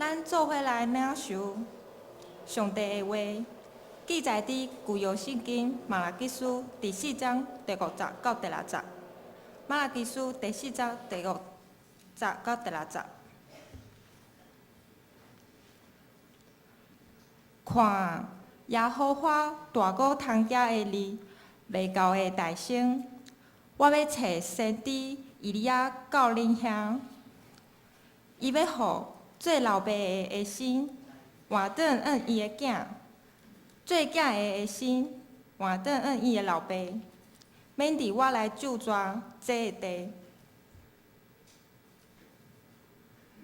咱做伙来领受上帝的话，记载伫旧约圣经马拉基书第4章第5节到第6节。马拉基书第4章第5节到第6节。看耶和华大过通家的日，未到的大声，我要找先知以利亚到恁遐，伊要互做老爸的下生换转按伊的囝，做囝的下生换转按伊的老爸，免伫我来救抓这个地。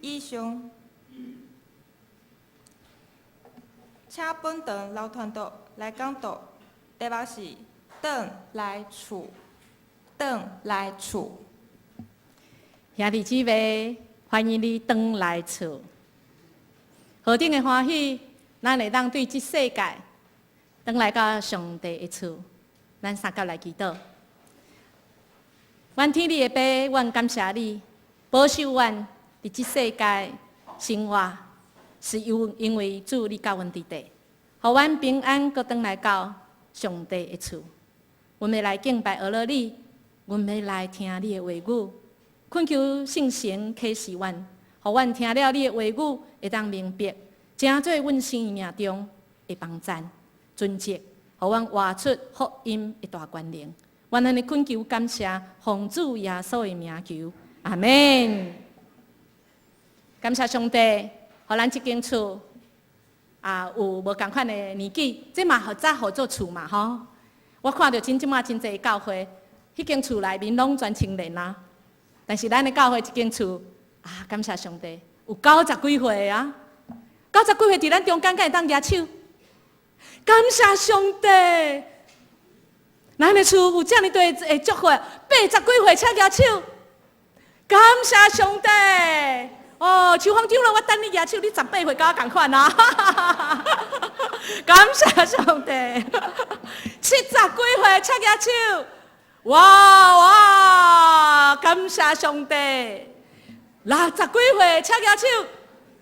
以上，请本堂老团队来讲道，题目是“转来厝”，转来厝。兄弟姊妹，欢迎你转来厝。何等的欢喜，咱会当对这世界转来到上帝的厝。咱三甲来祈祷。愿天父的爸，愿感谢你保守阮伫这世界生活，是因为主你教阮伫地，互阮平安，搁转来到上帝的厝。阮要来敬拜阿罗你，阮要来听你的话语，恳求圣神启示阮，互阮听了你的话语，会当明白，正做阮生命中的帮赞、尊敬，互阮活出福音的大权能。愿咱的恳求感谢，奉主耶稣的名求，阿门。感谢上帝，互咱这间厝有无同款的年纪，这嘛合早合作厝嘛吼。我看到真真济教会，迄间厝内面拢全青年啊。但是咱的教会这间厝感谢上帝，有90几岁啊，90几岁伫咱中间，敢会当举手？感谢上帝，咱的厝有遮尔多的祝福，80几岁请举手，感谢上帝。哦，秋芳长老，我等你举手，你18岁甲我同款啊！感谢上帝，70几岁请举手，哇！感谢上帝，60几岁请举手，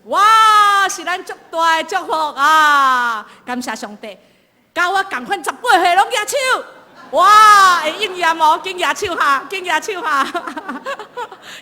哇！是咱足大的祝福啊！感谢上帝，甲我同款18岁拢举手。哇！会应验哦，紧举手哈，紧举手哈！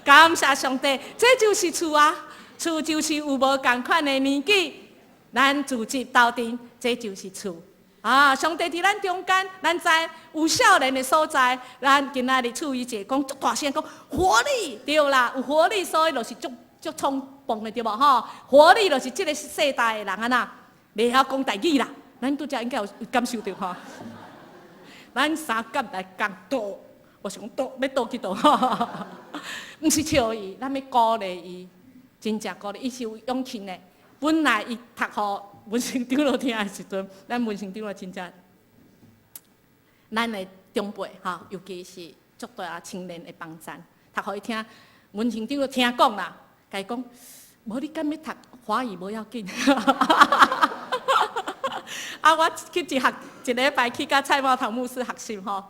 感谢上帝，这就是厝啊！厝就是有无同款的年纪，咱自己斗阵，这就是厝啊！上帝伫咱中间，咱知有少年的所在，咱今仔日处于一个讲足大声讲活力，对啦，有活力，所以就是足冲蹦的对无吼？活力就是这个世代的人啊呐，袂晓讲台语啦，咱拄则应该有感受到吼。咱三甲来讲道，我想道要倒去倒，毋是笑伊，咱要鼓励伊，真正鼓励伊是有勇气的。本来伊读互文成长老听的时阵，咱文成长老真正，咱的长辈哈，尤其是足大青年的帮赞，读互伊听。文成长老听讲啦，甲伊讲，无你敢要读华语无要紧。我去一礼拜去甲蔡茂堂牧师学习吼，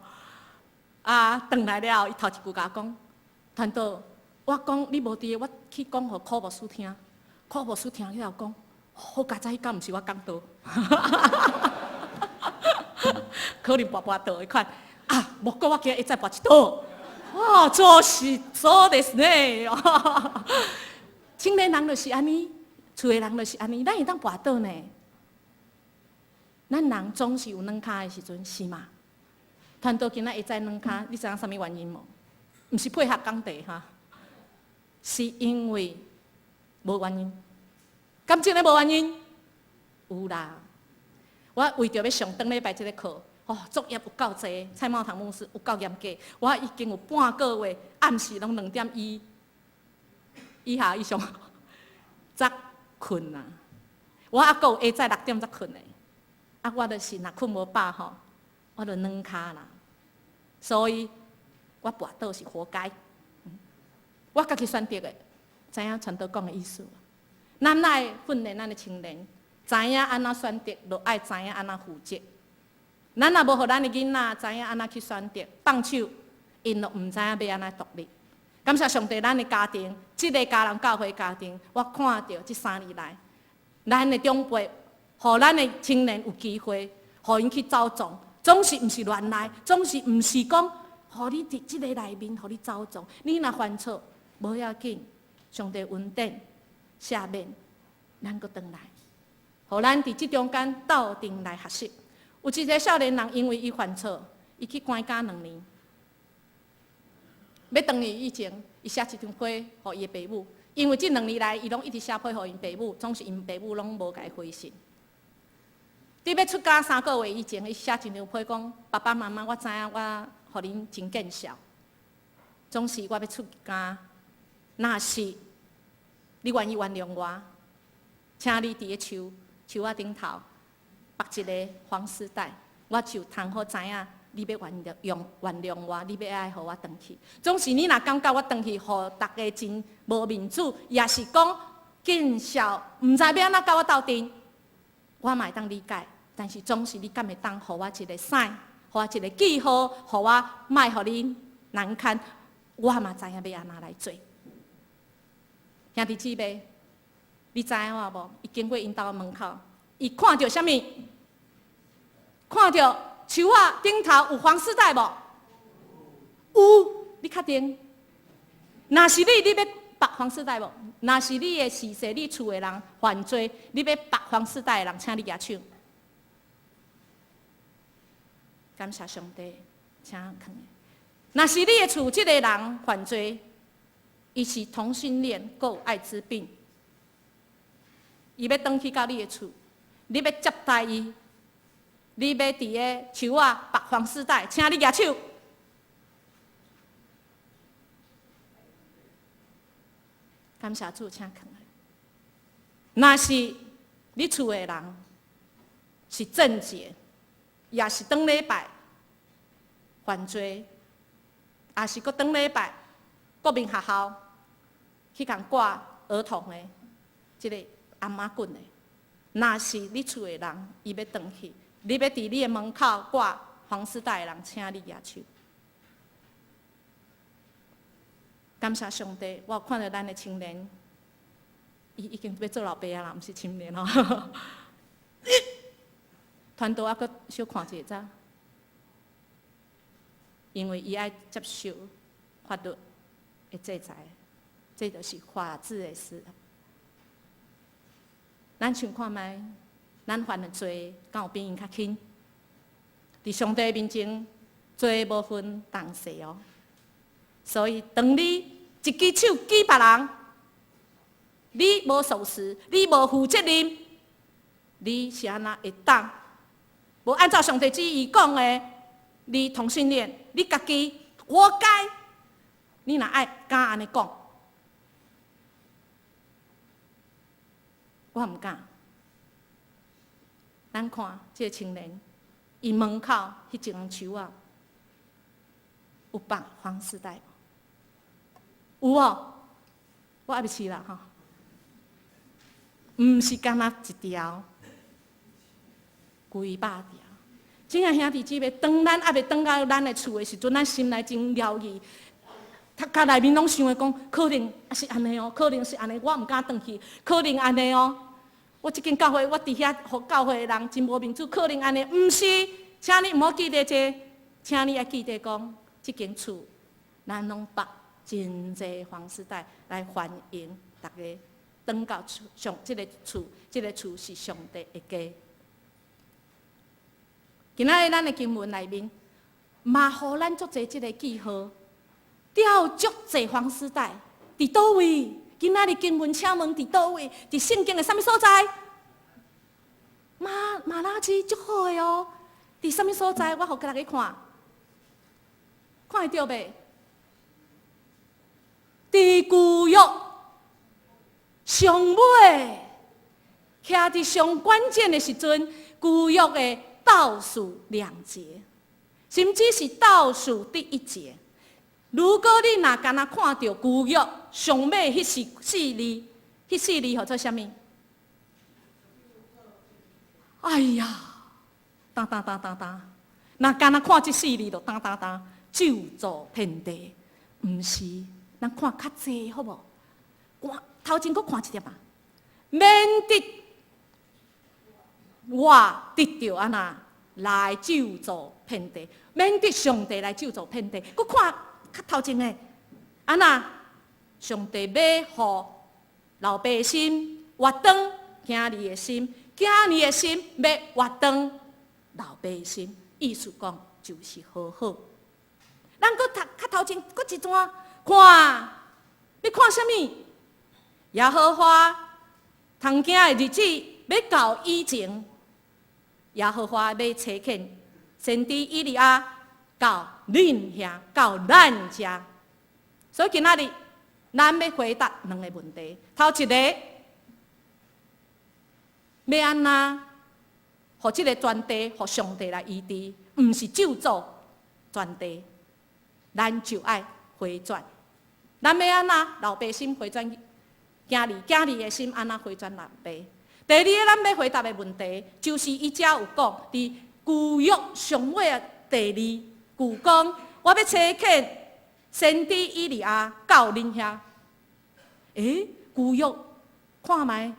转来了后，伊头一句甲我讲，团导，我讲你无伫，我去讲互柯牧师听，柯牧师听了后讲，好佳哉，迄敢毋是我讲道，可能跋倒迄款，无过我今日会再跋一倒，哇，做ですね，青年人就是安尼，厝的人就是安尼，咱会当跋倒呢。咱人总是有软脚的时阵，是嘛？团导今仔会知软脚，你知影啥物原因无？毋是配合讲题哈，是因为无原因。敢真诶无原因？有啦。我为着要上顶礼拜即个课，作业有够济，蔡茂堂牧师有够严格，我已经有半个月暗时拢2点以下以上才困啊。我还佫有下早6点才困诶。我就是若困无饱吼，我就软脚啦。所以，我跋倒是活该。我家己选择的，知影传道讲的意思。咱爱训练咱的青年，知影安怎选择，就爱知影安怎负责。咱若无互咱的囡仔知影安怎去选择，放手，因就毋知影要安怎独立。感谢上帝，咱的家庭，这个家人教会家庭，我看到这3年来，咱的长辈，互咱的青年有机会，互因去走总，总是毋是乱来，总是毋是讲，互你伫这个内面，互你走总。你若犯错，无要紧，上帝恩典赦免，咱阁转来，互咱伫这中间斗阵来学习。有一个少年人，因为伊犯错，伊去关监2年。要回去以前，伊写一张批互伊的爸母，因为这2年来，伊拢一直写批互因爸母，总是因爸母拢无甲伊回信。伫要出家3个月以前，伊写一张批讲：爸爸妈妈，我知影我互恁真见笑，总是我要出家，若是你愿意原谅我，请你伫个树仔顶头绑一个黄丝带，我就通好知影。你要原谅我，你要爱互我回去。总是你若感觉我回去，互大家真无面子，也是讲见笑，毋知要安怎甲我斗阵，我嘛会当理解。但是总是你敢会当互我一个sign，互我一个记号，互我莫互你难堪，我嘛知影要安怎来做。兄弟姊妹，你知影我无？伊经过因兜的门口，伊看到啥物？看到树仔顶头有黄丝带无？有，你确定？若是你要绑黄丝带无？若是你的事实，你厝的人犯罪，你要绑黄丝带的人，请你举手。感谢上帝，请放。若是你的厝这个人犯罪，伊是同性恋，还有艾滋病，伊要回去到你的厝，你要接待伊。你要伫个树仔绑黄丝带，请你举手。感谢主，请放。若是你厝的人是正洁，也是当礼拜犯罪，也是搁当礼拜国民学校去共挂儿童的即个阿妈棍的，若是你厝的人，伊要回去。你要伫你的门口挂黄丝带的人，请你举手。感谢上帝，我有看到咱的青年，伊已经要做老爸啊啦，毋是青年哦。团队还阁小看一下，因为伊爱接受法律的制裁，这就是法治的事。咱想看卖。咱犯的罪，敢有比因较轻？伫上帝面前，罪无分重细哦。所以，当你一只手举别人，你无守时，你无负责任，你是安那会当？无按照上帝旨意讲的，你同性恋，你家己活该。你若爱敢安尼讲，我毋敢。咱看这个青年，伊门口迄一丛树仔，有绑黄丝带无？有哦，我还袂试啦吼。毋是干那一条，规百条。真诶兄弟姊妹，当咱还袂转到咱的厝的时阵，咱心内真疗愈。他家内面拢想的讲，可能是安尼哦，可能是安尼，我毋敢转去，可能安尼哦。我即间教会，我伫遐，互教会的人真无面子，可能安尼，毋是，请你毋好记得这，请你要记得讲，即间厝，咱拢绑真济黄丝带来欢迎大家转到上即个厝，即个厝是上帝的家。今仔日咱的经文内面，嘛互咱足济即个记号，吊足济黄丝带，伫倒位？今仔日经文请问伫倒位？伫圣经的啥物所在？马拉基足好的哦，伫啥物所在？我互大家看，看会到袂？伫旧约上尾，徛伫上关键的时阵，旧约的倒数2节，甚至是倒数第1节。如果你若敢若看到旧约上尾迄4字，迄4字叫做啥物？哎呀，当，若敢若看这4字就当，咒诅遍地，毋是，咱看较济好无？看头前佫看一点啊，免得我得着安那来救助遍地，免得上帝来救助遍地。佫看较头前的安那上帝要互老百姓活转囝儿的心，囝儿的心要活转老百姓。意思讲就是好好。咱佫读较头前佫一段看，要看啥物？耶和华通囝的日子要到以前，耶和华要差遣先知以利亚到恁遐，到咱遮。所以今仔日咱要回答两个问题。头一个，要安怎，互即个全地，互上帝来医治，毋是咒诅全地，咱就爱回转。咱要安怎，老百姓回转囝儿的心安怎回转南北？第二个咱要回答的问题，就是伊遮有讲，伫旧约上尾的第二句讲，我要差遣先知以利亚到恁遐。旧约看卖，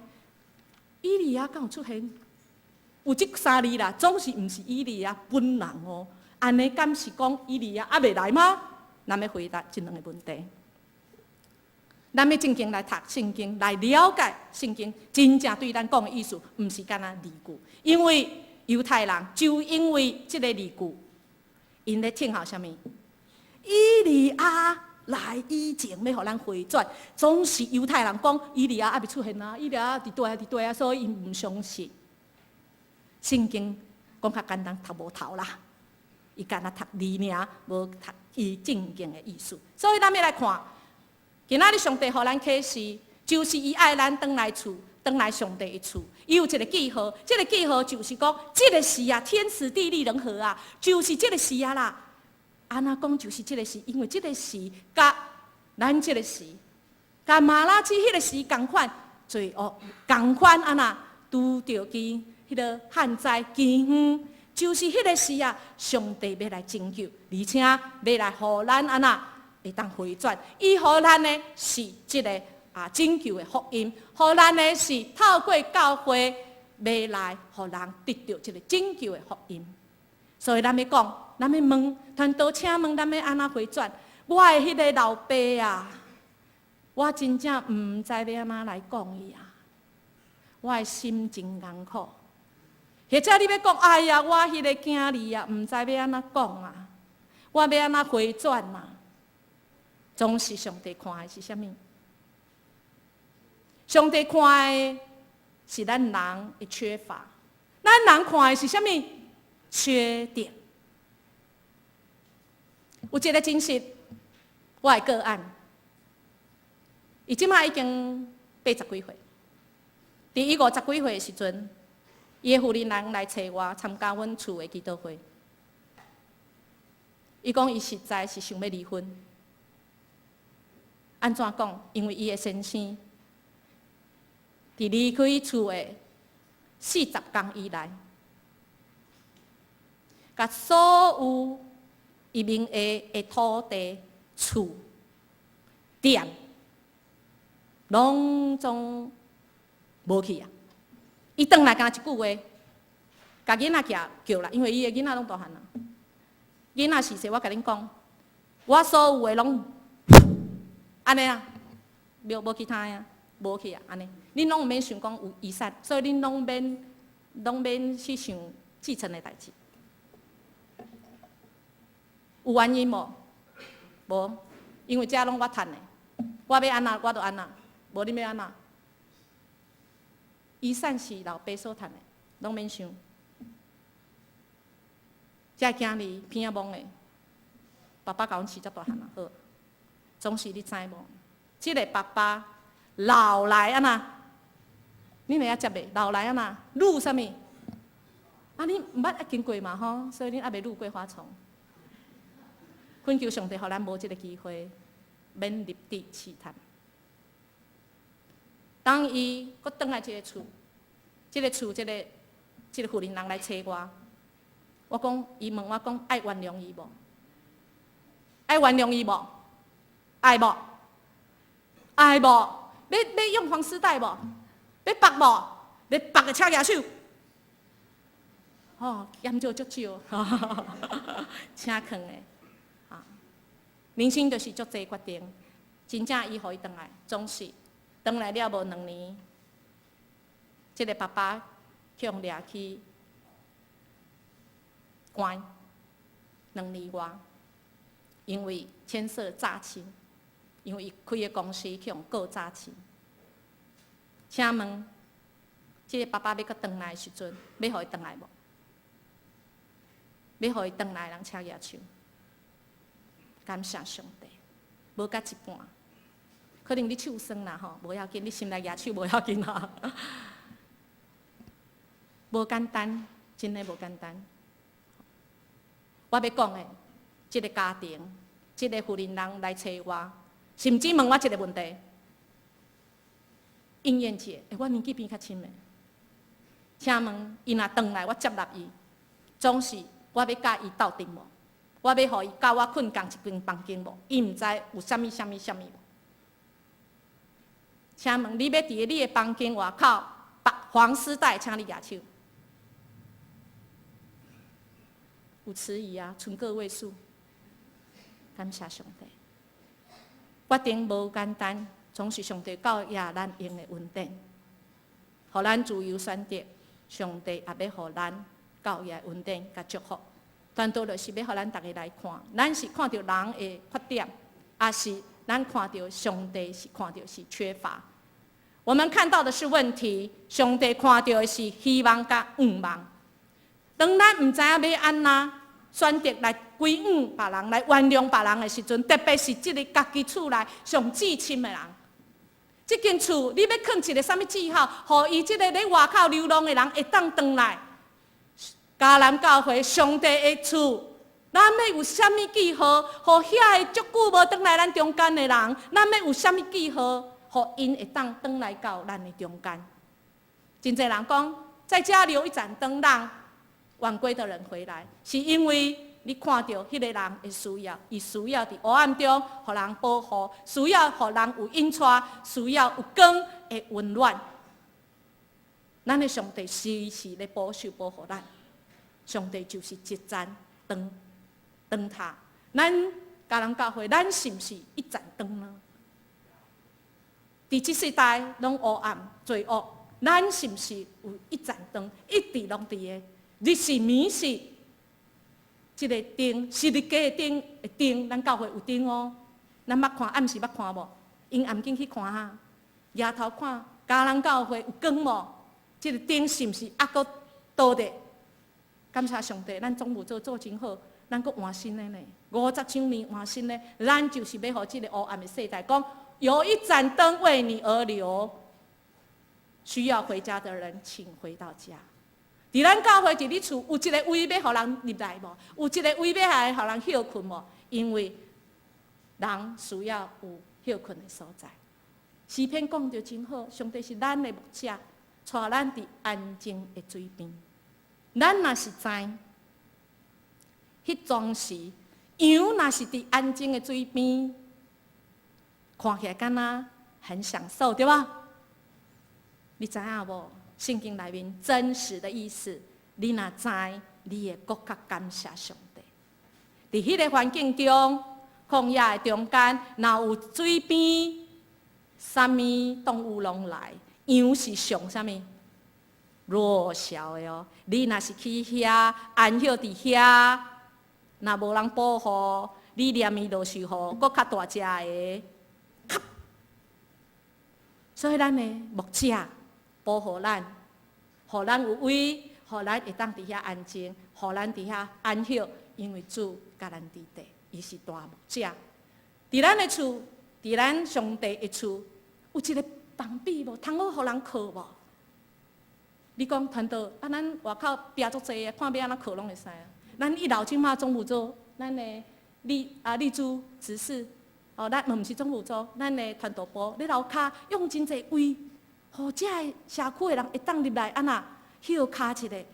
以利亚敢有出现？有即三字啦，总是毋是以利亚本人哦。安尼敢是讲以利亚还未来吗？咱要回答这两个问题。咱要正经来读圣经，来了解圣经真正对咱讲的意思，毋是干那字句。因为犹太人就因为这个字句，因咧听候啥物？以利亚来以前要互咱回转，总是犹太人讲以利亚还未出现啊，以利亚伫倒啊，所以因毋相信。圣经讲较简单，读无头啦，伊干那读字尔，无读伊正经的意思。所以咱要来看。今仔日上帝互咱启示，就是伊爱咱转来厝，转来上帝的厝。伊有一个记号，这个记号就是讲，这个时啊，天时地利人和啊，就是这个时啊啦。安那讲就是这个时，因为这个时甲咱这个时，甲马拉基迄个时共款，罪恶共款安那拄着伊迄个旱灾饥荒，就是迄个时啊，上帝要来拯救，而且要来互咱安那。会当回转，伊互咱的是即个拯救的福音，互咱的是透过教会要来，互人得到即个拯救的福音。所以咱要讲，咱要问，传道请问，咱要安怎回转？我的迄个老爸啊，我真正毋知要安怎来讲伊啊，我的心真艰苦。或者你要讲，哎呀，我迄个囝儿啊，毋知要安怎讲啊，我要安怎回转啊？总是上帝看的是啥物？上帝看的是咱人的缺乏，咱人看的是啥物？缺点。有一个真实，我的个案，伊即马已经80几岁。伫伊50几岁的时阵，伊的妇人人来找我参加阮厝的祈祷会。伊讲伊实在是想要离婚。安怎讲？因为伊的先生伫离开厝的40天以来，甲所有伊名下的土地、厝、店，拢总无去啊！伊转来敢一句话，甲囡仔叫来，因为伊的囡仔拢大汉啊。囡仔是说，我甲恁讲，我所有的拢。安尼啊，无其他啊，无去啊，安尼，恁拢毋免想讲有遗产，所以恁拢免去想继承的代志。有原因无？无，因为遮拢我趁的，我要安那我就安那，无恁要安那。遗产是老爸所趁的，拢免想。遮囝儿偏啊懵的，爸爸甲阮饲遮大汉啊，好。总是你知无？即个爸爸老来安那，你袂晓接袂？老来安那，愈啥物？你毋捌经过嘛吼？所以你还袂愈过花丛。恳求上帝，互咱无即个机会，免入地试探。当伊搁转来即个厝，即个妇人人来找我，我讲，伊问我讲，爱原谅伊无？爱原谅伊无？爱无？爱无？要用黄丝带无？要绑无？要绑个车牙手？哦，研究足少，请劝的。人生就是足济决定，真正伊互伊转来，总是转来了无2年，这个爸爸去互掠去关2年外，因为牵涉诈欺，因为伊开的公司去互告诈欺。请问，这个爸爸要搁转来的时阵，要互伊转来无？要互伊转来，人车举手。感谢上帝，无甲一半，可能你手酸啦吼，无要紧，你心内举手无要紧啦。无简单，真诶无简单。我要讲诶，即个家庭，即个妇人人来找我，甚至问我一个问题：应验姐，我年纪比较轻诶，请问伊若转来，我接纳伊，总是我要甲伊斗阵无？我要互伊甲我困共一间房间无？伊毋知有啥物无？请问你要伫你的房间外口绑黄丝带，请你举手。有迟疑啊，剩个位数。感谢上帝，决定无简单，总是上帝教也咱用的稳定，互咱自由选择。上帝也要互咱教也稳定甲祝福。全都就是要互咱大家来看，咱是看到人的缺点，还是咱看到上帝是看到是缺乏？我们看到的是问题，上帝看到的是希望甲愿望。当咱毋知影要安怎选择来归允别人、来原谅别人的时阵，特别是即个家己厝内上至亲的人，即间厝你要放一个啥物记号，互伊即个咧外口流浪的人会当转来？迦南教会上帝的厝，咱要有啥物记号？互遐个足久无转来咱中间的人，咱要有啥物记号？互因会当转来到咱的中间。真侪人讲，在家留一盏灯，让晚归的人回来，是因为你看到迄个人的需要，伊需要伫黑暗中，互人保护，需要互人有引带，需要有光的温暖。咱的上帝时时咧保守保护咱。上帝就是一盏灯塔，咱迦南教会，咱是毋是一盏灯呢？伫即世代拢黑暗罪恶，咱是毋是有一盏灯，一直拢伫个？日是暝是，即个灯是日家的灯，咱教会有灯哦。咱捌看暗时捌看无？用眼睛去看哈，抬头看迦南教会有光无？即个灯是毋是还阁倒伫？感谢上帝，咱总务做真好，咱阁换新的呢。50周年换新的，咱就是要互这个黑暗的世代讲，有一盏灯为你而留，需要回家的人，请回到家。伫咱教会伫你厝有一个位要互人入来无？有一个位要来互人休困无？因为人需要有休困的所在。诗篇讲得真好，上帝是咱的牧者，带咱伫安静的水边。咱若是知，迄当时羊若是伫安静的水边，看起来敢若很享受，对吧？你知影无？圣经内面真实的意思，你若知，你会更加感谢上帝。伫迄个环境中，旷野的中间，若有水边，啥物动物拢来，羊是上啥物？弱小的哦，你若是去遐安歇伫遐，若无人保护，你念伊就是互搁较大只的。所以咱的牧者保护咱，互咱有位，互咱会当伫遐安静，互咱伫遐安歇，因为主甲咱伫地，伊是大牧者。伫咱的厝，伫咱上帝的厝，有一个房壁无，通好互人靠无？你讲传道啊，咱外口壁足济个，看要安怎靠拢会使啊。咱一楼即马总务组，咱的立主执事，哦，咱毋是总务组，咱的传道部咧楼骹用真济位，互遮个社区的人会当入来安那休骹一个，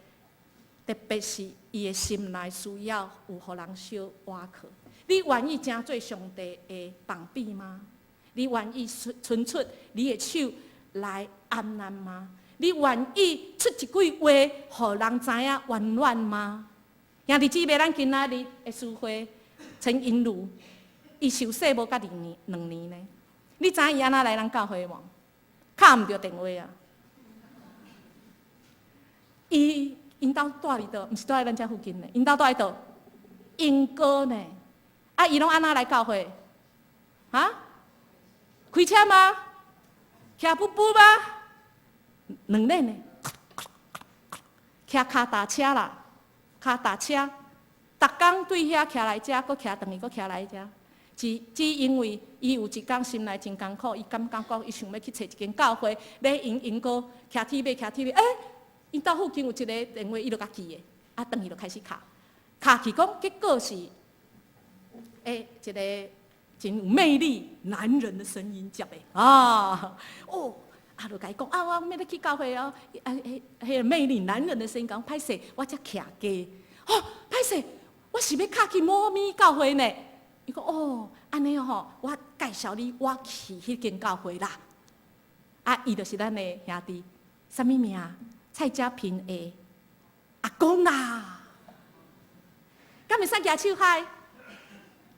特别是伊的心内需要有互人小倚靠。你愿意真做上帝的房壁吗？你愿意伸出你的手来安难吗？你愿意出一句话，互人知影温暖吗？兄弟姊妹，咱今仔日的聚会，陈英如，伊受洗无甲2年呢。你知影伊安怎来咱教会无？敲毋着电话啊！因兜住伫倒，毋是住在咱遮附近呢。因兜住喺倒，英歌呢？啊，伊拢安怎来教会？啊？开车吗？骑步步吗？2轮呢？骑脚踏车啦，脚踏车，逐工对遐骑来遮，搁骑转去，搁骑来遮。只因为伊有一天心内真艰苦，伊感觉伊想要去找一间教会，咧因哥骑铁马，因兜附近有一个电话，伊就甲记的，啊，转去就开始敲去讲，结果是，一个真有魅力男人的声音接的啊，就甲伊讲我要去教会哦，迄个魅力男人的声音讲，歹势，我才骑街，歹势，我是要敲去某咪教会呢。伊讲安尼吼，我介绍你，我去迄间教会啦。伊就是咱的兄弟，啥物名？蔡家平的阿公啦。敢会使举手嗨？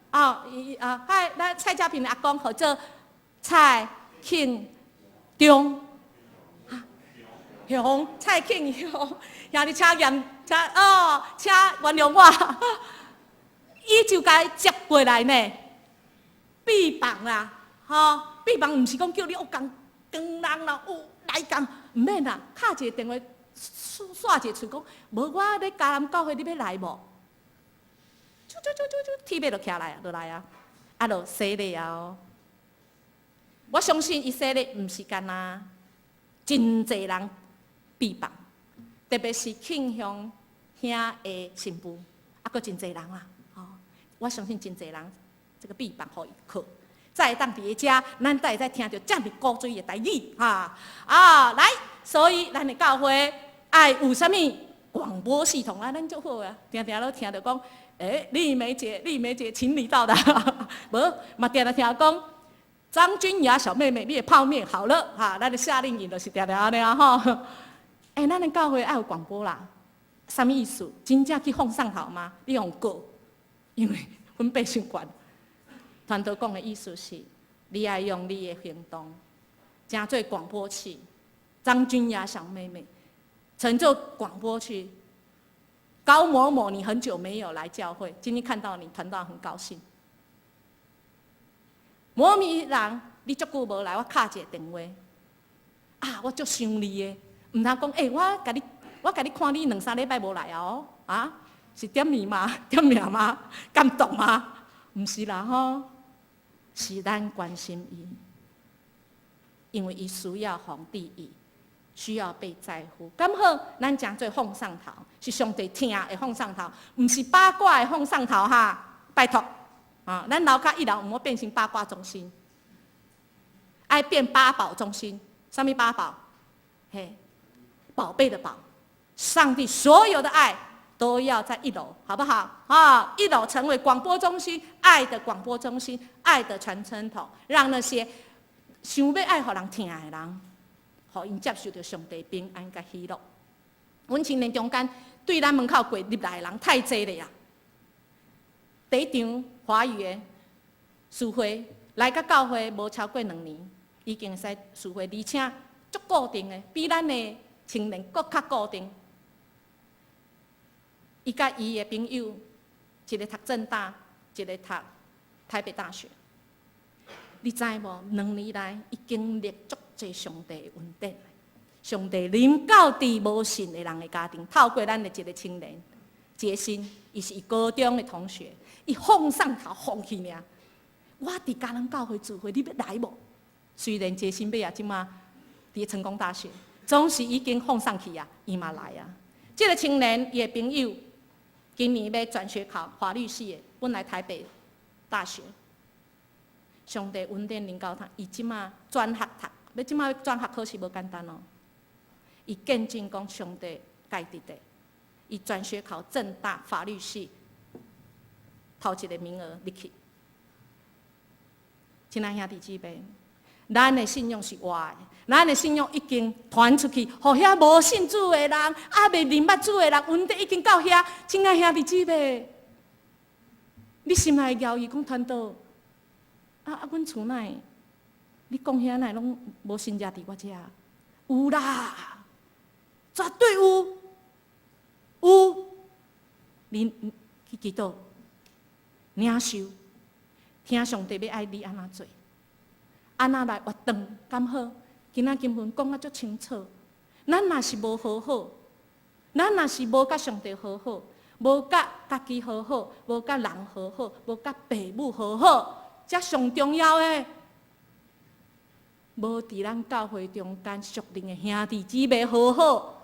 嗨，咱蔡家平的阿公号做蔡庆忠。雄，蔡庆雄，兄弟，请原谅我。伊就甲伊接过来呢，臂膀啦，臂膀毋是讲叫你工人啦，来工，毋免啦，敲一个电话，刷一个喙讲，无我咧嘉南教会，你要来无？铁马就徛来啊，就来啊，就洗礼啊。我相信伊洗礼毋是干那真侪人臂膀，特别是庆雄兄的新妇，阁真侪人啦。我相信真侪人，这个臂膀互伊靠，才会当伫遮，咱才会使听到这么古锥的台语来，所以咱的教会爱有啥物广播系统啊，咱足好啊，常常都听到讲，丽梅姐，请你到的，无嘛常常听讲，张君雅小妹妹，你的泡面好了咱的夏令营就是常常安尼咱的教会爱有广播啦，啥物意思？真正去放上头吗？你用过？因为阮百姓悬，团队讲的意思是，你要用你的行动，成做广播器。张君雅小妹妹，成就广播器。高某某，你很久没有来教会，今天看到你，团队很高兴。某咪人，你足久无来，我敲一个电话，我足想你的，毋通讲，我甲你看你2-3礼拜无来是点名吗？点名吗？感动吗？毋是啦是咱关心伊，因为伊需要皇帝意，需要被在乎。咁好，咱将做放上头，是上帝听的放上头，毋是八卦的放上头拜托咱楼骹一楼毋好变成八卦中心，爱变八宝中心。什么八宝？宝贝的宝，上帝所有的爱。都要在1楼，好不好？1楼成为广播中心，爱的广播中心，爱的传声筒，让那些想要爱互人听的人，互因接受到上帝平安甲喜乐。阮青年中间对咱门口过入来的人太济了呀。第一场华语的聚会来到教会无超过2年，已经使聚会，而且足固定的，比咱的青年搁较固定。伊甲伊的朋友，一个读政大，一个读台北大学。你知无？2年来，伊经历足侪上帝的恩典。上帝临到伫无信的人的家庭，透过咱的一个青年杰心，伊是伊高中的同学，伊放上头放去尔。我伫嘉南教会聚会，你要来无？虽然杰心尾即马伫成功大学，总是已经放上去伊嘛来这个青年伊的朋友。今年要转学考法律系的，本来台北大学。上帝恩典临到他，伊即马转学读，即马转学考试无简单伊见证讲上帝介伫地，伊转学考政大法律系头一个名额入去。亲爱兄弟姊妹，咱的信仰是活的，咱的信仰已经传出去，互遐无信主的人、还未认捌主的人，问题已经到遐。亲爱兄弟姊妹，你心内会摇伊讲传道，阮厝内，你讲遐内拢无信者伫我遮？有啦，绝对有，有。你去祈祷，领受，听上帝要爱你安怎做，安怎来活动，敢好？今仔经文讲啊足清楚，咱若是无好好，咱若是无甲上帝好好，无甲家己好好，无甲人好好，无甲父母好好，这上重要的。无伫咱教会中间属灵的兄弟姊妹好好，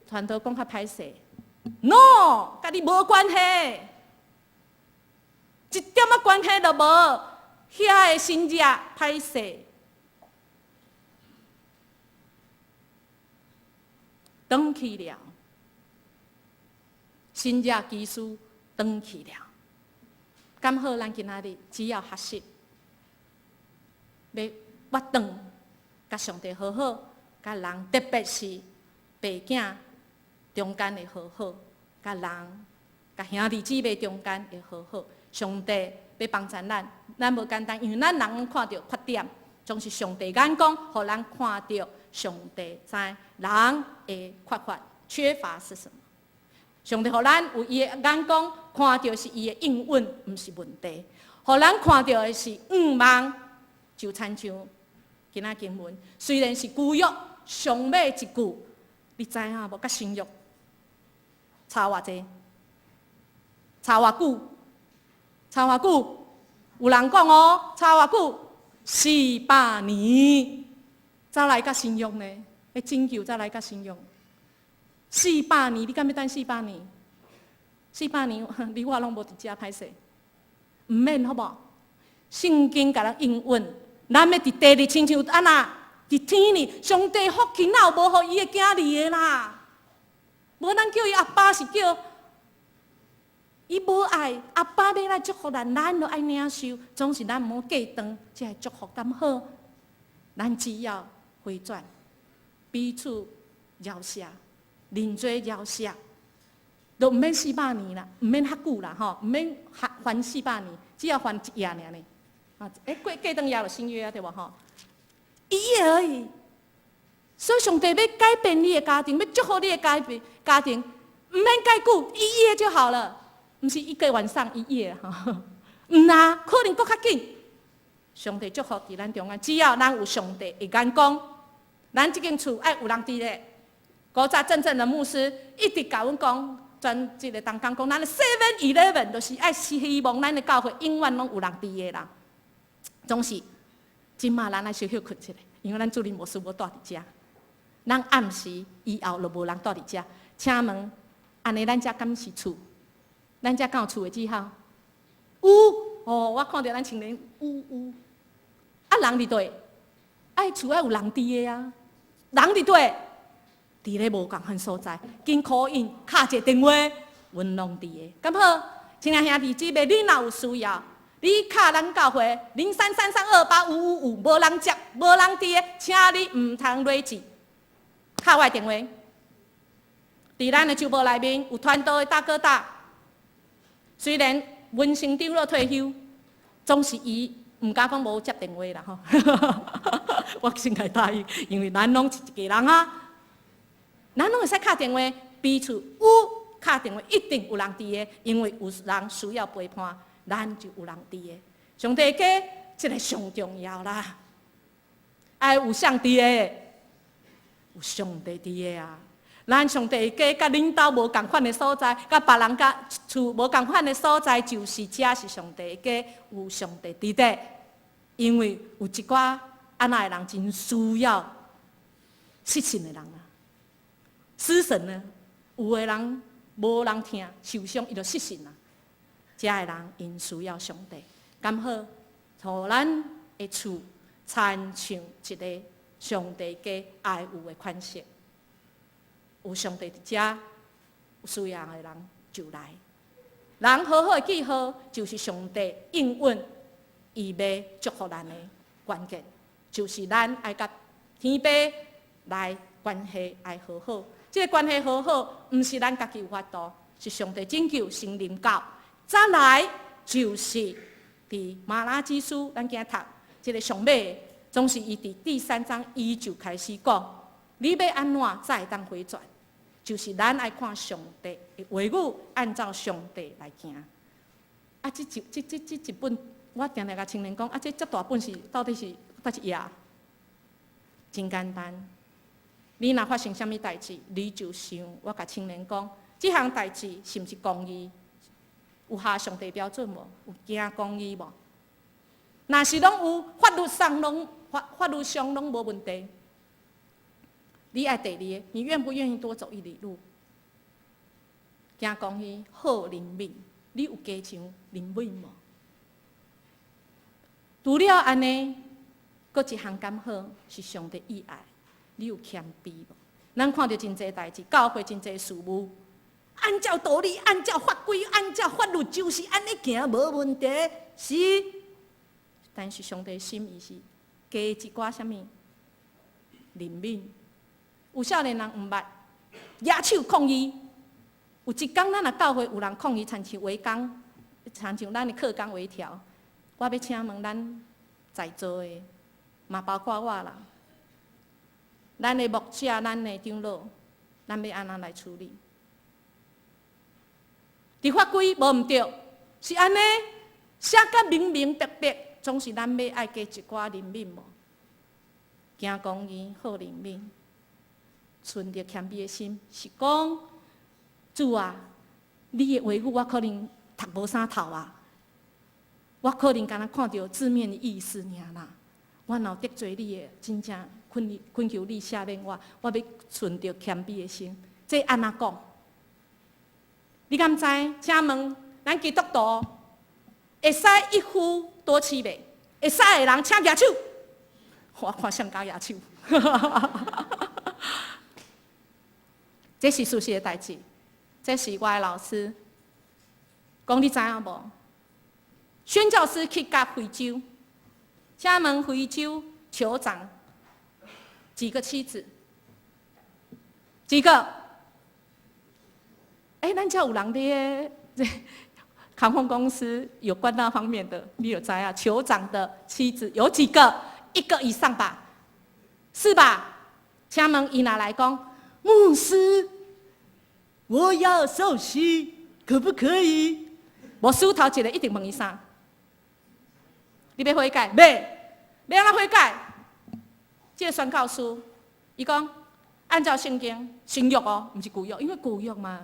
传道讲较歹势 ，no， 甲你无关系，一点仔关系都无。遐的信者歹势，转去了，信者基督转去了。敢好，咱今仔日只要学习。要活动，甲上帝好好，甲人，特别是爸囝中间会好好，甲人，甲兄弟姊妹中间会好好。上帝要帮助咱，咱无简单，因为咱人看到缺点，总是上帝眼光，互咱看到上帝知人的缺乏是什么。上帝互咱有伊的眼光，看到是伊的应允，毋是问题。互咱看到的是望。就亲像今仔经文，虽然是旧约上尾一句，你知影无？甲新约差偌济？差偌久？差偌久？有人讲哦，差偌久？400年才来甲新约呢？要拯救才来甲新约？400年，你敢要等400年？400年，你我拢无伫遮歹势，毋免好无？圣经甲咱应允。咱要伫地里，亲像安那伫天里，上帝福气哪有无互伊的囝儿的啦？无咱叫伊阿爸是叫伊无爱，阿爸要来祝福咱，咱就爱领受，总是咱毋好计当，才会祝福敢好。咱只要回转，彼此饶赦，认罪饶赦，都毋免400年啦，毋免遐久啦吼，毋免还400年，只要还一夜尔呢。过当也有新约啊，对无吼？一夜而已。所以上帝要改变你的家庭，要祝福你的家庭，唔免介久，一夜就好了，唔是一个晚上一夜哈。唔啦，可能搁较紧。上帝祝福伫咱中间，只要咱有上帝的眼光，咱这间厝爱有人伫咧。古早真正的牧师一直甲阮讲，专这个当讲讲，咱的 7-11就是爱希望咱的教会永远拢有人伫咧啦。总是，今嘛咱爱小休困一下，因为咱主任牧师无住伫遮，咱暗时以后就无人住伫遮。请问，安尼咱遮敢是厝？咱遮敢有厝的记号？有哦，我看到咱青年有。啊，人伫对，爱厝爱有人伫的啊，人伫对，伫咧无共款所在，紧call in，敲一个电话，阮拢伫的，敢好？亲爱兄弟姊妹，你若有需要。你敲咱教会0333285555，无人接，无人伫的，请你毋通累字，敲我的电话。伫咱的周报内面有传道的大哥大，虽然文省长了退休，总是伊毋敢讲无接电话啦吼。我先来答应，因为咱拢是一家人啊，咱拢会使敲电话，彼此有敲电话一定有人伫的，因为有人需要陪伴。咱就有人伫的，上帝家这个上重要啦。爱有上帝的，有上帝伫的啊。咱上帝家甲领导无共款的所在，甲别人甲厝无共款的所在，就是遮是上帝家，有上帝伫的。因为有一寡安那的人真需要失信的人啊，失神呢，有的人无人听，受伤伊就失信啦。遮个人因需要上帝，刚好，互咱的厝参像一个上帝家爱有的款式。有上帝伫遮，有需要的人就来。人好好的记号，就是上帝应允伊要祝福咱的关键，就是咱爱甲天父来关系爱好好。这个关系好好，毋是咱家己有法度，是上帝拯救圣灵教。再来就是伫马拉基书，咱今读这个上尾，总是伊伫第3章伊就开始讲，你要安怎才会当回转？就是咱爱看上帝的话语，按照上帝来行。啊，这一本，我定定甲青年讲，啊，这大本是到底是倒一页？真简单，你若发生什么代志，你就想，我甲青年讲，这项代志是毋是公义？有合上帝标准无？有行公义无？若是拢有法律上拢无问题。你爱第二个，你愿不愿意多走一里路？行公义，好灵敏，你有加上灵敏无？除了安尼，搁一项刚好是上帝意爱，你有谦卑无？咱看到真侪代志，教会真侪事务，按照道理、按照法规、按照法律，就是安尼行，无问题。是，但是上帝心意是加一寡什么灵敏。有少年人毋捌举手抗议，有一天咱若教会有人抗议，亲像围工，亲像咱的课纲微调，我要请问咱在座的，嘛包括我啦，咱的牧者、咱的长老，咱要安怎来处理？伫法规无毋对，是安尼写甲明明白白，总是咱要爱加一寡灵敏无？行公义，好灵敏。存着谦卑的心，是讲主啊，你的话语我可能读无啥头啊，我可能敢若看到字面的意思尔啦。我若得罪你的，真正恳求你赦免我，我要存着谦卑的心。这安怎讲？你敢知？请问咱基督徒会使一夫多妻袂？会使的人请举手。我看谁敢举手？这是事实的代志，这是我的老师讲，你知影无？宣教师去到非洲，请问非洲酋长几个妻子？几个？咱家有人咧，航空公司有关那方面的，你有知啊？酋长的妻子有几个？1个以上吧，是吧？请问伊拿来讲？牧师，我要受洗，可不可以？牧师头一个一定问伊啥？你要悔改？要安怎悔改？这个宣教师，伊讲按照圣经，新约哦，不是旧约，因为旧约嘛，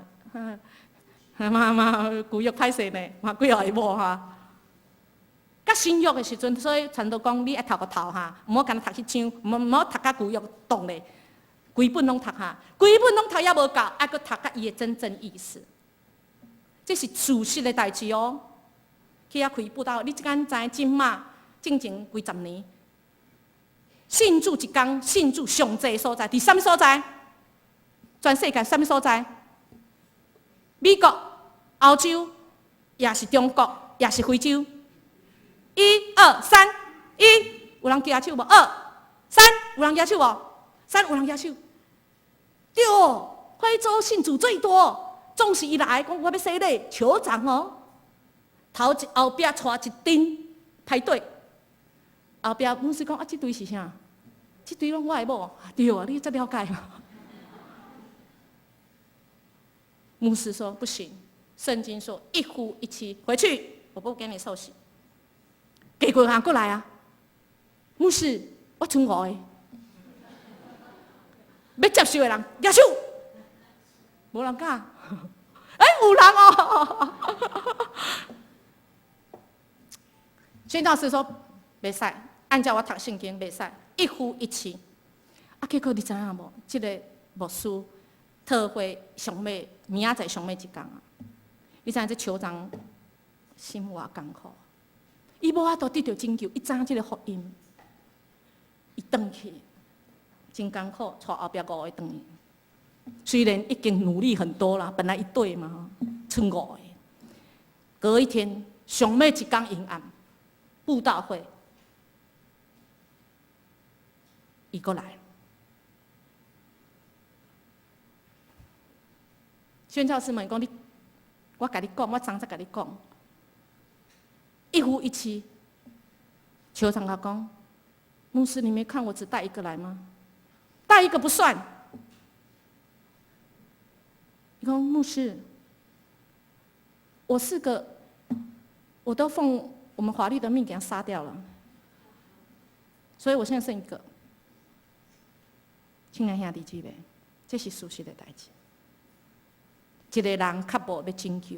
旧约歹势呢，嘛几号会无哈？甲新约的时阵，所以传道讲你爱读个头哈，唔好干那读去唱，唔好读甲旧约动咧。规本拢读下，规本拢读也无够，还阁读甲伊的真正意思。这是事实的代志哦。去遐开布道，你即间知真嘛？正前几十年，信主一天，信主上济所在，伫什么所在？全世界什么所在？美国、欧洲，也是中国，也是非洲。1、2、3，1，有人举手无？2、3，有人举手无？3，有人举手。对哦，非洲信主最多，总是伊来讲我要洗礼，酋长哦。后壁带一阵排队，后壁牧师讲啊，这队是啥？这队拢我的某，对啊，你这了解吗？牧师说不行，圣经说一夫一妻，回去我不给你受洗。结果人过来啊，牧师，我剩5个。要接受的人举手，无人敢。有人哦。宣教师说袂使，按照我读圣经袂使，一夫一妻。结果你知影无？这个牧师特会上尾明仔载上尾一天啊！你知影这酋长心偌艰苦，伊无法度得到拯救，伊知影这个福音，伊转去。真艰苦，带后壁5个转去。虽然已经努力很多了，本来1对嘛，剩5个。隔一天，上尾一天阴暗，布道会，伊过来。宣教师们讲：“我甲你讲，我昨才甲你讲，一夫一妻。”酋长他讲：“牧师，你没看我只带一个来吗？带一个不算。”你讲牧师，我4个，我都奉我们法律的命给他杀掉了，所以我现在剩1个。亲爱兄弟姊妹，这是事实的代志。一个人确无要拯救，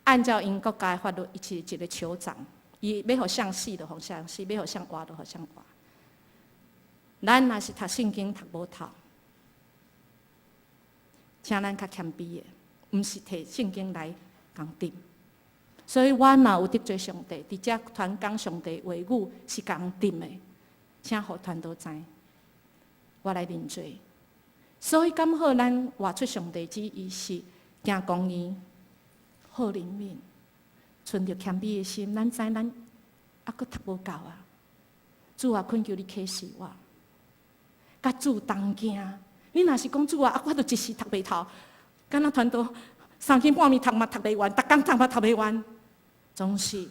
按照因国家的法律，伊是一个酋长，伊要互向死就互向死，要互向活就互向活。咱若是读圣经读无透，请咱较谦卑的，毋是摕圣经来共定。所以我若有得罪上帝，伫遮传讲上帝话语是共定的，请互传道知，我来认罪。所以刚好，咱活出上帝旨意是行公义、好人民，存着谦卑的心。咱知咱还阁读无够啊！主啊，恳求你启示我，甲主同行。你若是讲主啊，我都一时读袂透，敢若传道3更半暝读嘛读袂完，逐工读嘛读袂完，总是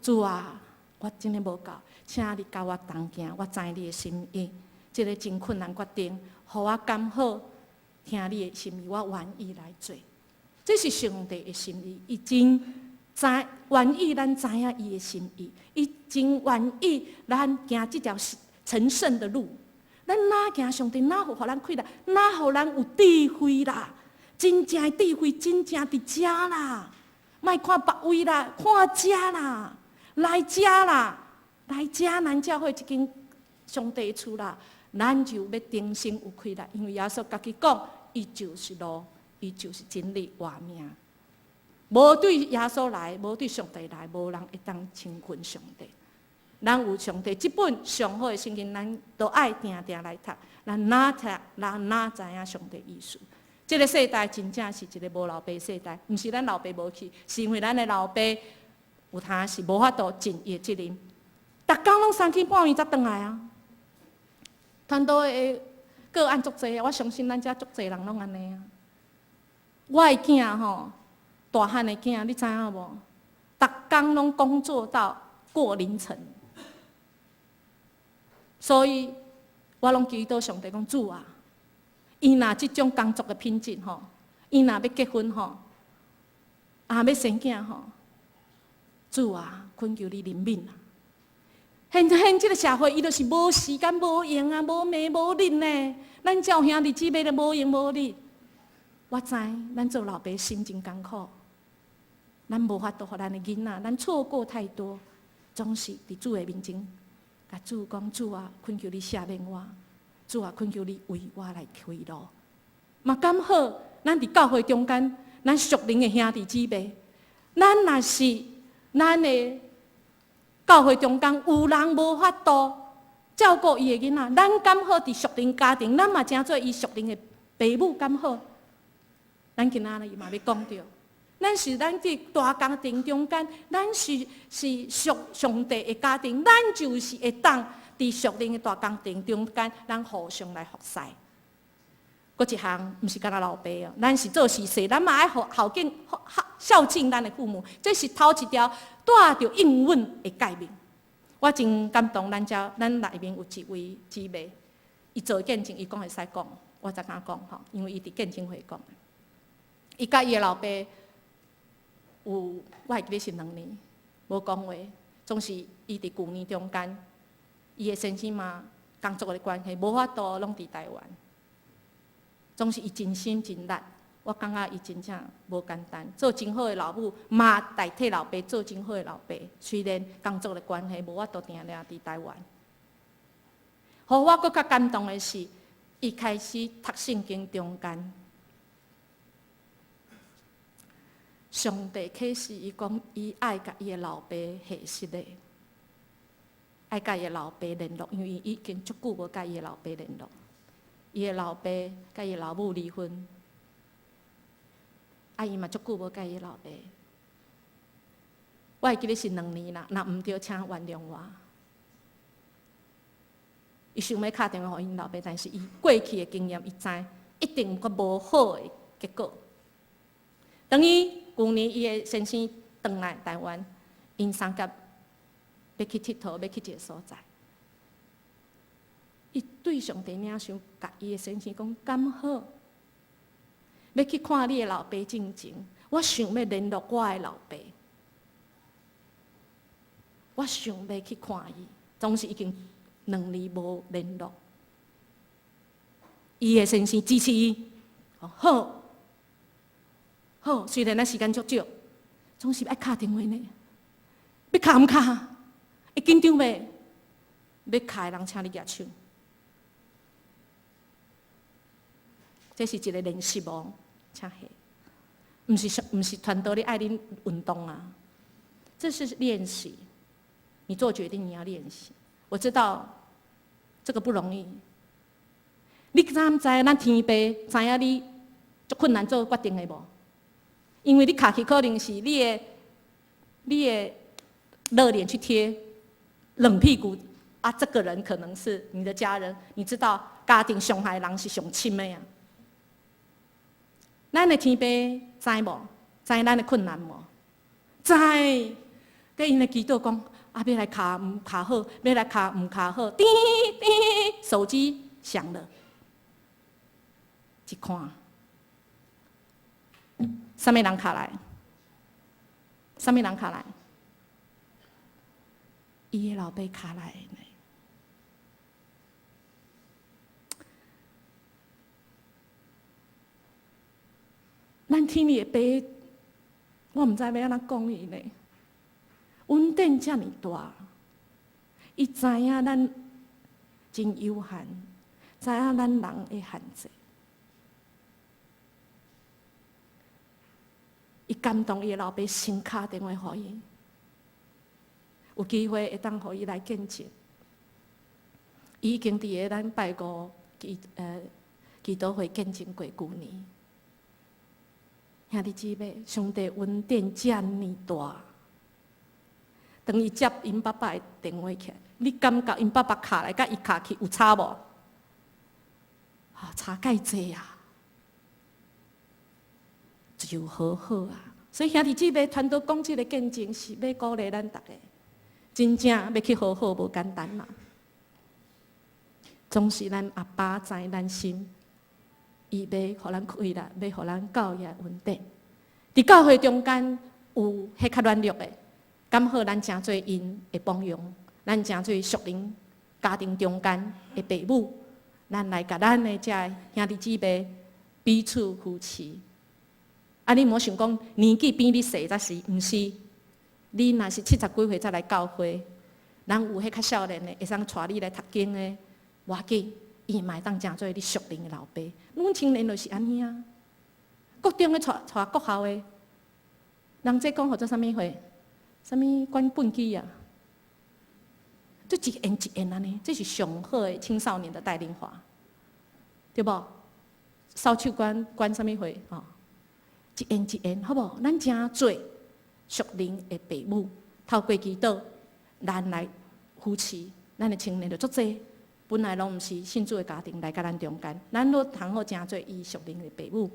主啊，我真诶无够，请你甲我同行，我知你的心意。这个真困难决定，互我刚好听你的心意，我愿意来做。这是上帝的心意，伊真愿意咱知影伊的心意，伊真愿意咱行这条成圣的路。咱哪行上帝哪互咱开啦，哪互咱有智慧啦，真正的智慧真正伫遮啦，莫看别位啦，看遮啦，来遮啦，来遮咱教会一间上帝的厝啦。咱就要定心有开啦，因为耶稣家己讲，伊就是路，伊就是真理活命。无对耶稣来，无对上帝来，无人会当轻困上帝。咱有上帝这本上好的圣经，咱都爱定定来读。咱哪读，咱哪知影上帝意思。这个世代真正是一个无老爸世代，毋是咱老爸无去，是因为咱的老爸有他是无法度尽伊的责任，逐工拢3更半暝才回来啊。传道的个案足济，我相信咱遮足济人拢安尼啊。我的囝吼，大汉的囝，你知影无？逐工拢工作到过凌晨，所以我拢祈祷上帝讲主啊，伊若即种工作的品质吼，伊若要结婚吼，要生囝吼，主啊，恳求你怜悯啊！现即个社会，伊就是无时间、无闲啊，无眠无日呢。咱照兄弟姊妹都无闲无日。我知，咱做老爸心真艰苦，咱无法度互咱的囡仔，咱错过太多，总是伫主的面前，甲主讲主啊，恳求你赦免我，主啊，恳求你为我来开路。嘛刚好，咱伫教会中间，咱属灵的兄弟姊妹，咱若是咱的。教会中间有人无法度照顾伊的囡仔，咱刚好伫属灵家庭，咱嘛正做伊属灵的父母，刚好。咱今仔日嘛要讲到，咱是咱伫大家庭中间，咱是属上帝的家庭，咱就是会当伫属灵的大家庭中间，咱互相来服侍。搁一项，毋是干那老爸哦，咱是做事势，咱嘛爱孝敬咱的父母，这是头一条带着应允的诫命。我真感动，咱内面有一位姊妹，伊做见证，伊讲会使讲，我才敢讲吼，因为伊伫见证会讲。伊甲伊的老爸有，我会记得是2年无讲话，总是伊伫旧年中间，伊的先生嘛工作的关系，无法度拢伫台湾。总是伊真心真力，我感觉伊真正无简单，做真好的老母，嘛代替老爸做真好的老爸。虽然工作的关系，无法度定定伫台湾。互我搁较感动的是，伊开始读圣经中间，上帝启示伊讲，伊爱甲伊的老爸下失的，爱甲伊的老爸联络，因为伊已经足久无甲伊的老爸联络。伊的老爸甲伊老母离婚，伊嘛足久无甲伊老爸。我会记得是2年啦，若毋对，请原谅我。伊想要打电话给因老爸，但是伊过去的经验，伊知一定阁无好的结果。等于旧年伊的先生回来台湾，因三甲要去佚佗，要去一个所在。伊对上帝领袖，甲伊的先生讲：敢好？要去看你的老爸进前，我想要联络我的老爸。我想要去看伊，总是已经2年无联络。伊的先生支持伊，好，好，虽然咱时间足少，总是爱敲电话呢。要敲毋敲？会紧张袂？要敲的人请你举手。这是一个练习哦，请下。毋是团队咧爱恁运动啊，这是练习。你做决定，你要练习。我知道这个不容易。你知毋知？咱天父知影你足困难做决定的无？因为你卡去可能是你的热脸去贴冷屁股啊，这个人可能是你的家人。你知道家庭上害人是上亲的啊。咱的天父知无？知咱的困难无？知。跟因的祈祷讲。啊！要来卡唔卡好，要来卡唔卡好，叮叮，手机响了，一看，什么人卡来？什么人卡来？伊的老爸卡来呢？咱天里的爸，我唔知要安怎讲伊呢。稳定遮尔大，伊知影咱真有限，知影咱人的限制。伊感动伊的老爸，先敲电话给伊，有机会会当互伊来见证。伊已经伫个咱拜五祈祷会见证过旧年。兄弟姊妹，上帝恩典遮尔大。当伊接因爸爸的电话起来，你感觉因爸爸卡来甲伊卡去有差无？差介济啊！就好好啊！所以兄弟姊妹团队讲这个见证是要鼓励咱大家，真正要去好好无简单啦。总是咱阿爸知咱心，伊要互咱开力，要互咱教育稳定。伫教会中间有迄较软弱的。刚好，咱诚侪因会帮佣，咱诚侪属灵家庭中间的父母，咱来甲咱的遮兄弟姊妹彼此扶持。啊，你莫想讲年纪比你细才是，毋是？你若是70几岁才来教会，咱有迄较少年的，会使带你来读经的，我紧，伊嘛会当诚做你属灵的老爸。阮青年就是安尼啊，国中的带国校的，人这讲或做啥物货？什么管本机啊？就一言一言安尼，这是上好的青少年的带领法，对无？扫帚管什么会哦？一言一言，好无？咱真做属灵的父母，透过祈祷，咱来扶持咱的青年，就足济。本来拢毋是信主的家庭来甲咱中间，咱都通好真做伊属灵的父母，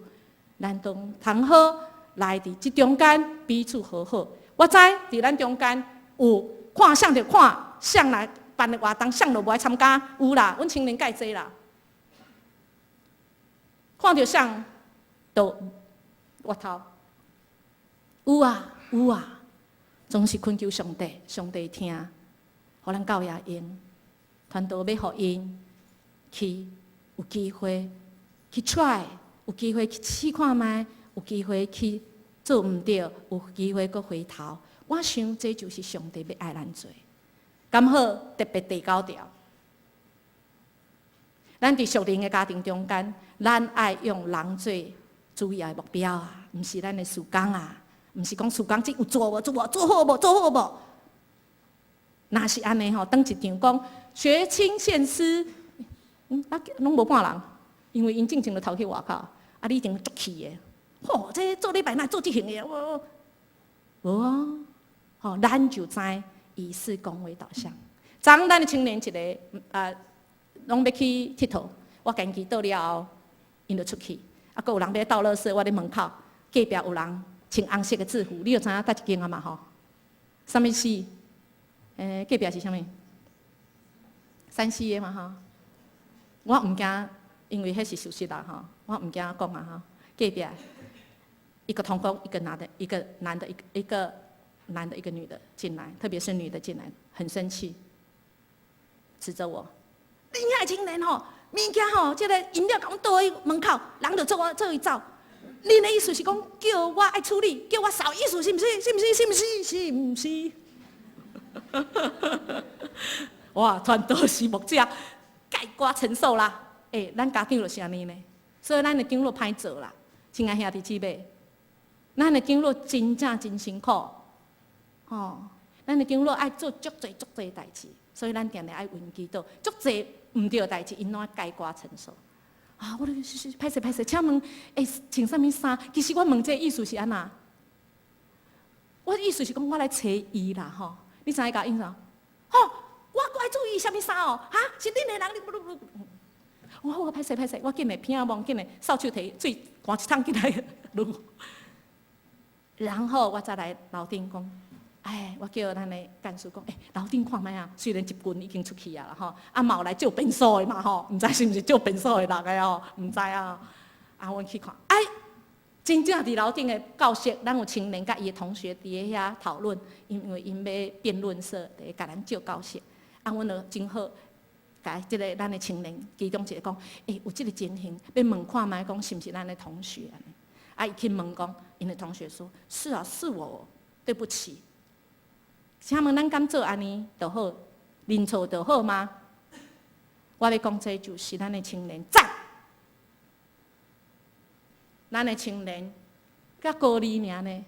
咱都通好来伫即中间彼此和好。我知伫咱中间有看相就看，相来办的活动，相就无爱参加，有啦，阮青年介济啦。看到相就活头，有啊有啊，总是恳求上帝，上帝听，互咱教育因，团队要互因去有机会去 try， 有机会去试看觅，有机会去。做毋对，有机会阁回头。我想这就是上帝要爱咱做。刚好特别第9条，咱伫属灵的家庭中间，咱爱用人做主要的目标啊，毋是咱的事工啊，毋是讲事工即有做无做无做好无做好无。若是安尼吼，当一场讲学青献诗，拢无半人，因为因进前就逃去外口，啊，你一定足气的。这做礼拜哪做即型的？无啊，咱就知以事公为导向。昨咱的青年一个拢要去佚佗，我跟伊倒了后，因就出去，佫有人要倒垃圾，我伫门口，隔壁有人穿红色的制服，你就知影搭一间啊嘛吼？啥物事？隔壁是啥物？山西的嘛吼？我毋惊，因为迄是事实啦吼，我毋惊讲啊吼。隔壁一个同工，一个男的，一个男的，一个男的，一个女的进来，特别是女的进来，很生气，指着我。你遐青年吼，物件吼，即个饮料甲阮倒去门口，人就做伊走。恁的意思是讲叫我爱处理，叫我扫，意思是毋是？是毋是？是毋是？是毋是？哇！团队是目者概括承受啦。咱家长就是安尼呢，所以咱的长老歹做啦。亲爱兄弟姊妹，咱的长老真正真辛苦，咱的长老爱做足侪代志，所以咱定定爱运祈祷，足侪毋对的代志，因拢爱概括承受。我歹势，请问，穿啥物衫？其实我问这意思是安那？我意思是讲，我来找伊啦，吼！你知影甲因啥？我搁爱注意啥物衫哦？是恁的人，你不。我歹势，我紧来偏啊，紧来扫帚摕水灌一桶进来撸。然后我再来楼顶讲，我叫咱的干事讲，楼顶看卖啊，虽然一群已经出去啊啦吼，嘛有来借便所的嘛吼，毋知是毋是借便所的人个哦，毋知啊。阮去看，真正伫楼顶的教室，咱有青年甲伊的同学伫遐讨论，因为因要辩论社，伫甲咱借教室。阮就真好，甲即个咱的青年其中一个讲，有即个情形，要问看卖，讲是毋是咱的同学安尼？伊去问讲，因的同学说：是啊，是我，对不起。请问咱敢做安尼就好，认错就好吗？我要讲这就是咱的青年赞。咱的青年，甲高二尔呢，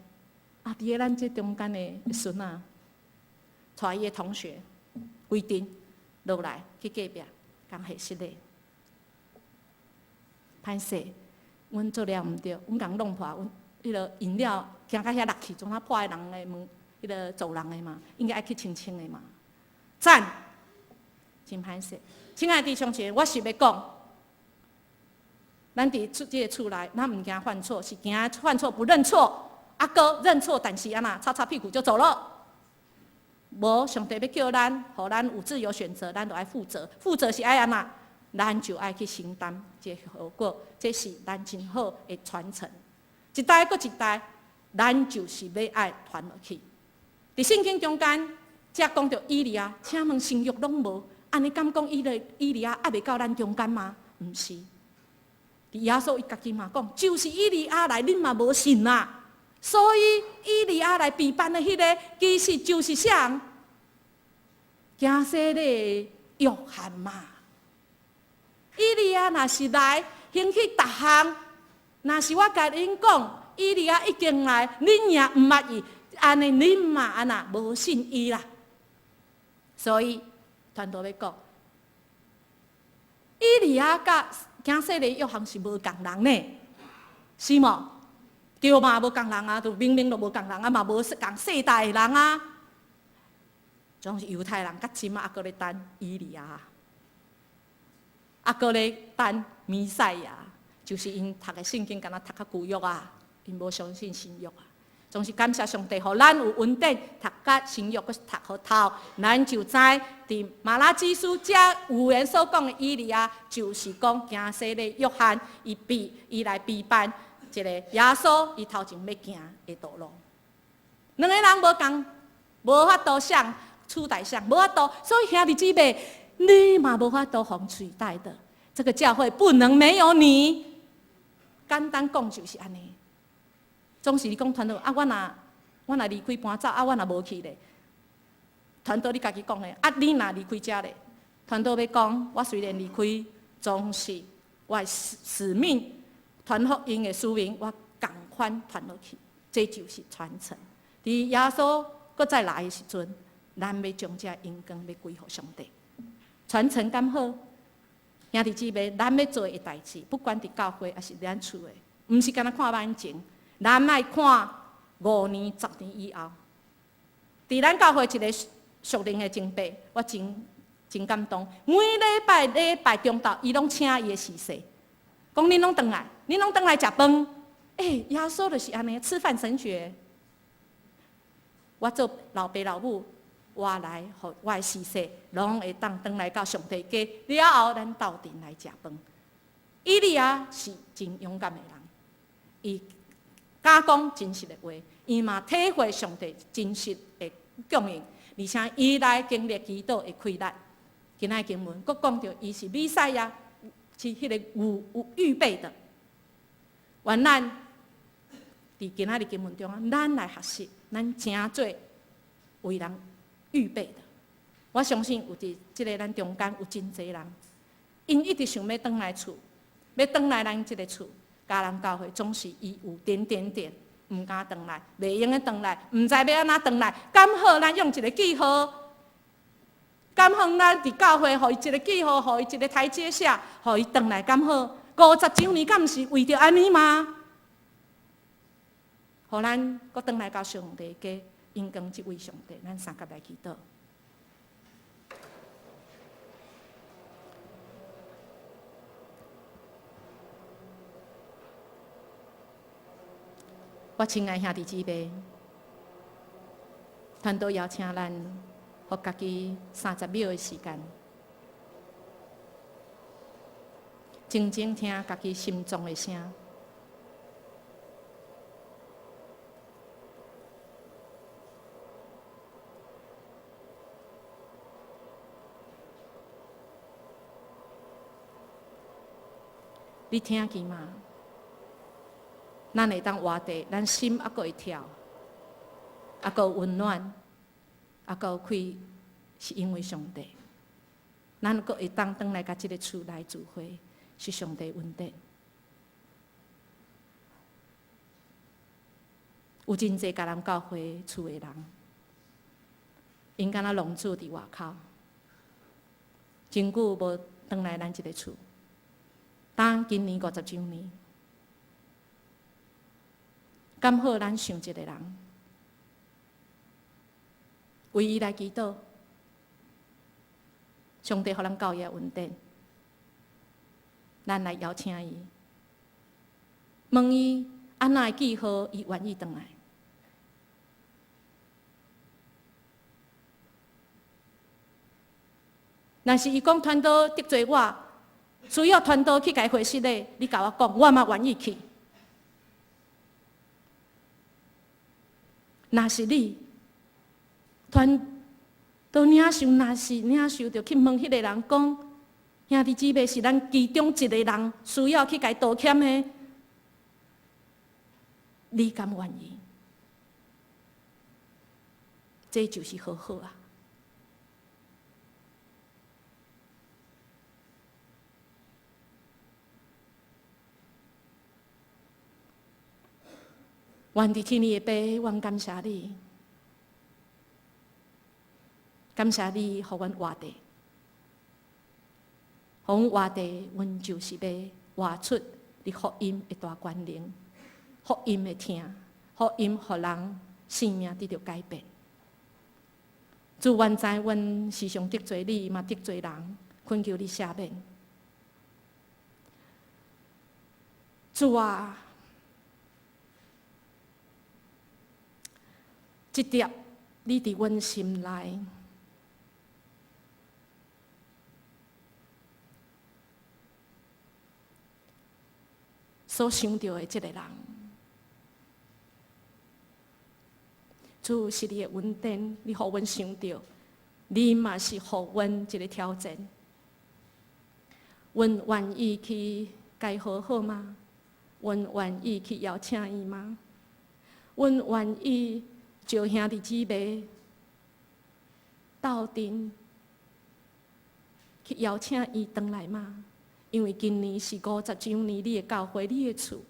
伫个咱这中间的孙啊，带伊的同学规定落来去隔壁讲下室内，歹势，阮做了毋对，阮共弄破，阮迄个饮料行到遐落去，总啊破坏人的门，迄个走廊的嘛，应该爱去清清的嘛。赞，真歹势。亲爱的弟兄姐妹，我是要讲。咱伫即个厝内，咱毋惊犯错，是惊犯错不认错。哥认错，但是安那擦擦屁股就走了。无上帝要叫咱，互咱有自由选择，咱就爱负责。负责是爱安那，咱就爱去承担这后果。这是咱真好的传承。一代搁一代，咱就是要爱传落去。伫圣经中间，才讲到以利亚，请问生育拢无，安尼敢讲以利亚还袂到咱中间吗？毋是。耶稣伊家己嘛讲，就是以利亚来，恁嘛无信啦。所以以利亚来被办的迄个，其实就是啥人？加西利约翰嘛。以利亚若是来，兴起逐项，若是我甲恁讲，以利亚已经来，恁也毋捌伊，安尼恁嘛安那无信伊啦。所以团队要讲，以利亚甲加西利约翰是无共人呢，是无？对嘛，无共人啊，就明明就无共人啊，嘛无共世代的人啊。总是犹太人甲即马还佫咧等以利亚，还佫咧等弥赛亚，就是因读的圣经，敢若读较旧约啊，因无相信新约啊。总是感谢上帝，互咱有稳定读甲新约，佫读好透，咱就知伫马拉基书遮有言所讲的以利亚，就是讲加西利约翰伊来陪伴一个耶稣，伊头前要行的道路。两个人无共，无法度像取代像，无法度，所以兄弟姊妹，你嘛无法度互取代的。这个教会不能没有你。简单讲就是安尼。总是你讲团队我若离开搬走我若无去咧。团队你家己讲的你若离开遮咧，团队要讲我虽然离开，总是我的使命传福音的使命，我共款传落去，这就是传承。伫耶稣搁再来的时阵，咱要将这荣光要归乎上帝。传承敢好，兄弟姊妹，咱要做的代志，不管伫教会还是咱厝的，毋是干那看眼前。咱爱看5年、10年以后，伫咱教会一个属灵的敬拜，我真感动。每礼拜中昼，伊拢请伊的侍妇，讲恁拢回来，恁拢回来食饭。耶稣就是安尼，吃饭神学。我做老爸老母，我来，互我的侍妇拢会当回来到上帝家了后，咱斗阵来食饭。以利亚是真勇敢的人，伊敢讲真实的话，伊嘛体会上帝真实的供应，而且伊来经历祈祷的开力。今仔经文，佫讲到伊是弥赛亚，是迄个有预备的。愿咱伫今仔日经文中，咱来学习，咱真做为人预备的。我相信有伫即个咱中间有真侪人，因一直想要转来厝，要转来咱即个厝，家人教会总是伊有点，毋敢转来，袂用的转来，毋知要安怎转来。刚好咱用一个记号，刚好咱伫教会，互伊一个记号，互伊一个台阶下，互伊转来，刚好50周年，敢毋是为着安尼吗？互咱搁转来到上帝家，因讲即位上帝，咱三甲来祈祷。我亲爱兄弟姊妹，团队邀请咱，互家己30秒的时间，静静听家己心中的声。你听见吗？咱会当活地，咱心还佫会跳，还佫温暖，还佫开，是因为上帝。咱佫会当转来甲即个厝来聚会，是上帝恩典。有真侪甲咱教会厝的人，因敢若笼住伫外口，真久无转来咱即个厝。当今年50周年。刚好咱想一个人，为伊来祈祷，上帝互咱教业稳定，咱来邀请伊，问伊安怎记号，伊愿意转来。若是伊讲团队得罪我，需要团队去甲伊回信的，你甲我讲，我嘛愿意去。若是你团都领袖，若是领袖，就去问迄个人讲，兄弟姊妹是咱其中一个人需要去甲伊道歉的，你敢愿意？这就是好好啊！愿伫天父的爸，愿感谢你，感谢你，互阮活地，互阮活地，阮就是要活出你福音的大权能，福音的听，福音互人生命得到改变。主愿知阮时常得罪你，嘛得罪人，恳求你赦免。主啊！这条，你伫阮心内，所想到的这个人，主是你的恩典，你互阮想到，你嘛是互阮一个挑战。阮愿意去甲好好吗？阮愿意去邀请伊吗？阮愿意招兄弟姊妹斗阵去邀请伊回来吗？因为今年是50周年，你的教会，你的厝，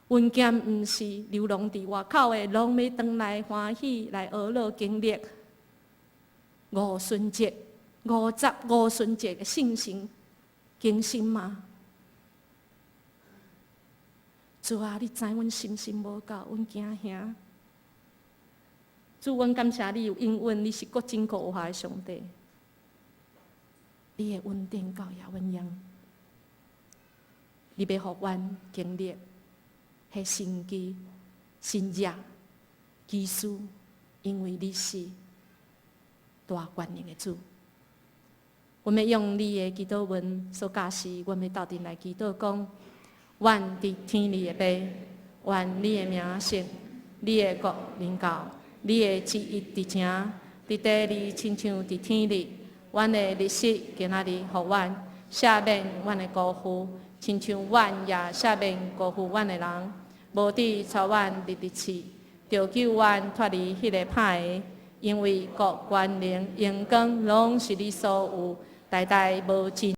阮兼毋是流浪伫外口的，拢要回来欢喜来学乐经历五旬节、55旬节的圣神更新吗？主啊，你知阮信心无够，阮惊兄。主，阮感谢你，因为你是国真国有效的上帝，你的稳定教也稳样，你要互阮经历迄神机、神热、奇事，因为你是大权能的主。我们用你的祈祷文所教示，我们斗阵来祈祷讲：愿伫天里的爸，愿你的名圣，你的国临到，你的旨意伫城，伫地里亲像伫天里。阮的日食今仔日，互阮赦免阮的辜负，亲像阮也赦免辜负阮的人，无伫带阮入地市，就救阮脱离迄个歹的。因为国、权能、荣光，拢是你所有，代代无尽。